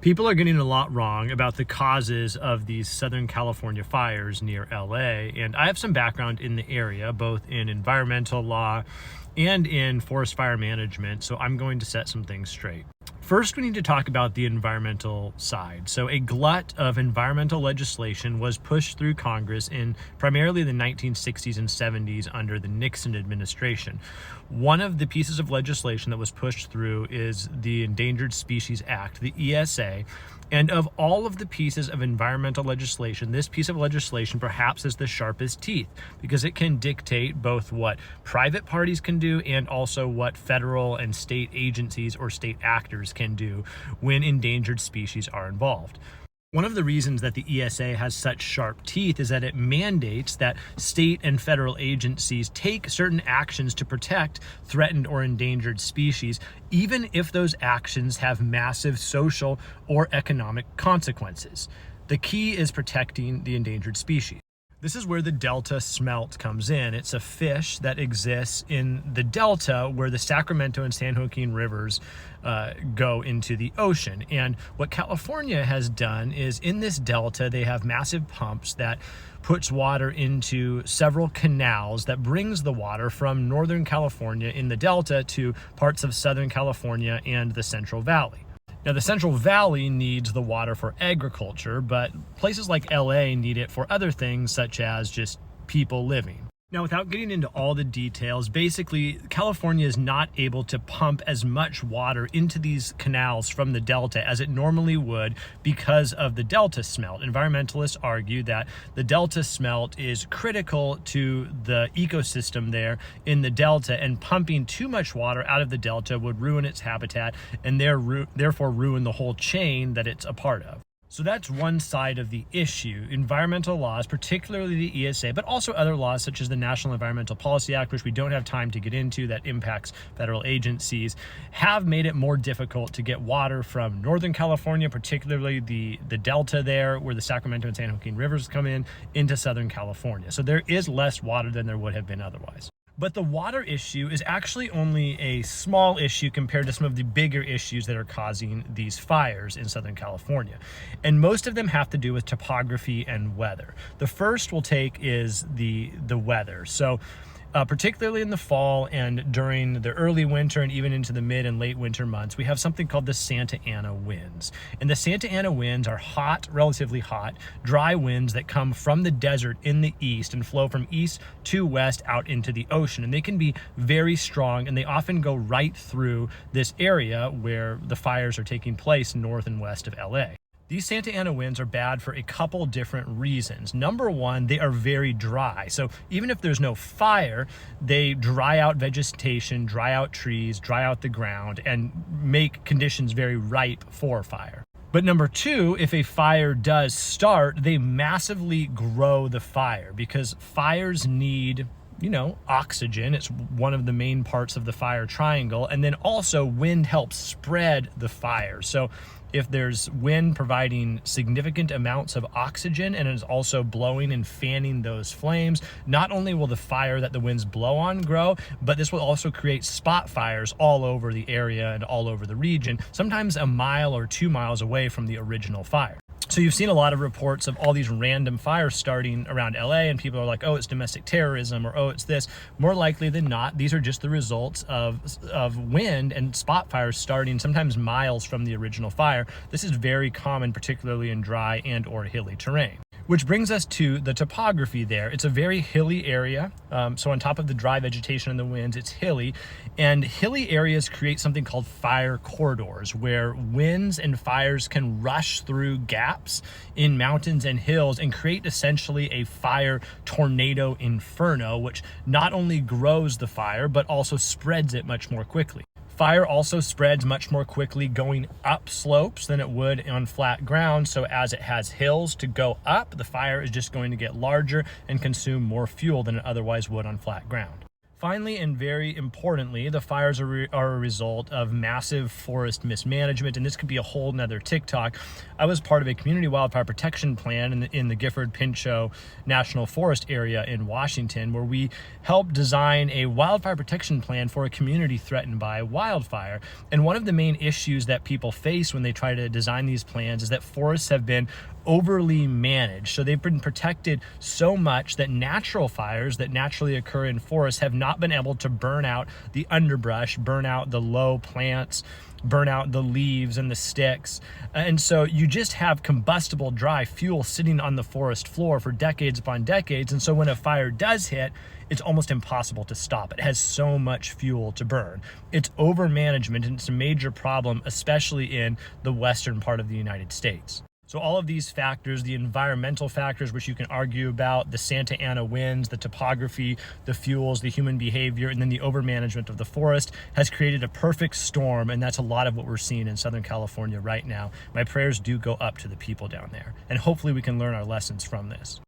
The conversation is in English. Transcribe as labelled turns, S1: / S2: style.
S1: People are getting a lot wrong about the causes of these Southern California fires near LA, and I have some background in the area, both in environmental law and in forest fire management, so I'm going to set some things straight. First, we need to talk about the environmental side. So a glut of environmental legislation was pushed through Congress in primarily the 1960s and 70s under the Nixon administration. One of the pieces of legislation that was pushed through is the Endangered Species Act, the ESA. And of all of the pieces of environmental legislation, this piece of legislation perhaps is the sharpest teeth because it can dictate both what private parties can do and also what federal and state agencies or state actors can do when endangered species are involved. One of the reasons that the ESA has such sharp teeth is that it mandates that state and federal agencies take certain actions to protect threatened or endangered species, even if those actions have massive social or economic consequences. The key is protecting the endangered species. This is where the delta smelt comes in. It's a fish that exists in the delta where the Sacramento and San Joaquin rivers go into the ocean. And what California has done is in this delta, they have massive pumps that puts water into several canals that brings the water from Northern California in the delta to parts of Southern California and the Central Valley. Now, the Central Valley needs the water for agriculture, but places like LA need it for other things such as just people living. Now, without getting into all the details, basically, California is not able to pump as much water into these canals from the delta as it normally would because of the delta smelt. Environmentalists argue that the delta smelt is critical to the ecosystem there in the delta, and pumping too much water out of the delta would ruin its habitat and therefore ruin the whole chain that it's a part of. So that's one side of the issue. Environmental laws, particularly the ESA, but also other laws such as the National Environmental Policy Act, which we don't have time to get into, that impacts federal agencies, have made it more difficult to get water from Northern California, particularly the delta there where the Sacramento and San Joaquin rivers come in, into Southern California. So there is less water than there would have been otherwise. But the water issue is actually only a small issue compared to some of the bigger issues that are causing these fires in Southern California. And most of them have to do with topography and weather. The first we'll take is the weather. So particularly in the fall and during the early winter and even into the mid and late winter months, we have something called the Santa Ana winds. And the Santa Ana winds are hot, relatively hot, dry winds that come from the desert in the east and flow from east to west out into the ocean. And they can be very strong, and they often go right through this area where the fires are taking place north and west of LA. These Santa Ana winds are bad for a couple different reasons. Number one, they are very dry. So even if there's no fire, they dry out vegetation, dry out trees, dry out the ground, and make conditions very ripe for fire. But number two, if a fire does start, they massively grow the fire because fires need oxygen. It's one of the main parts of the fire triangle. And then also wind helps spread the fire. So if there's wind providing significant amounts of oxygen and is also blowing and fanning those flames, not only will the fire that the winds blow on grow, but this will also create spot fires all over the area and all over the region, sometimes a mile or 2 miles away from the original fire. So you've seen a lot of reports of all these random fires starting around LA, and people are like, oh, it's domestic terrorism, or oh, it's this. More likely than not, these are just the results of wind and spot fires starting sometimes miles from the original fire. This is very common, particularly in dry and or hilly terrain. Which brings us to the topography there. It's a very hilly area. So on top of the dry vegetation and the winds, it's hilly. And hilly areas create something called fire corridors, where winds and fires can rush through gaps in mountains and hills and create essentially a fire tornado inferno, which not only grows the fire, but also spreads it much more quickly. Fire also spreads much more quickly going up slopes than it would on flat ground. So as it has hills to go up, the fire is just going to get larger and consume more fuel than it otherwise would on flat ground. Finally, and very importantly, the fires are a result of massive forest mismanagement, and this could be a whole nother TikTok. I was part of a community wildfire protection plan in the Gifford-Pinchot National Forest area in Washington, where we helped design a wildfire protection plan for a community threatened by wildfire. And one of the main issues that people face when they try to design these plans is that forests have been overly managed. So they've been protected so much that natural fires that naturally occur in forests have not been able to burn out the underbrush, burn out the low plants, burn out the leaves and the sticks. And so you just have combustible dry fuel sitting on the forest floor for decades upon decades. And so when a fire does hit, it's almost impossible to stop. It has so much fuel to burn. It's over management, and it's a major problem, especially in the western part of the United States. So all of these factors, the environmental factors, which you can argue about, the Santa Ana winds, the topography, the fuels, the human behavior, and then the overmanagement of the forest has created a perfect storm. And that's a lot of what we're seeing in Southern California right now. My prayers do go up to the people down there. And hopefully we can learn our lessons from this.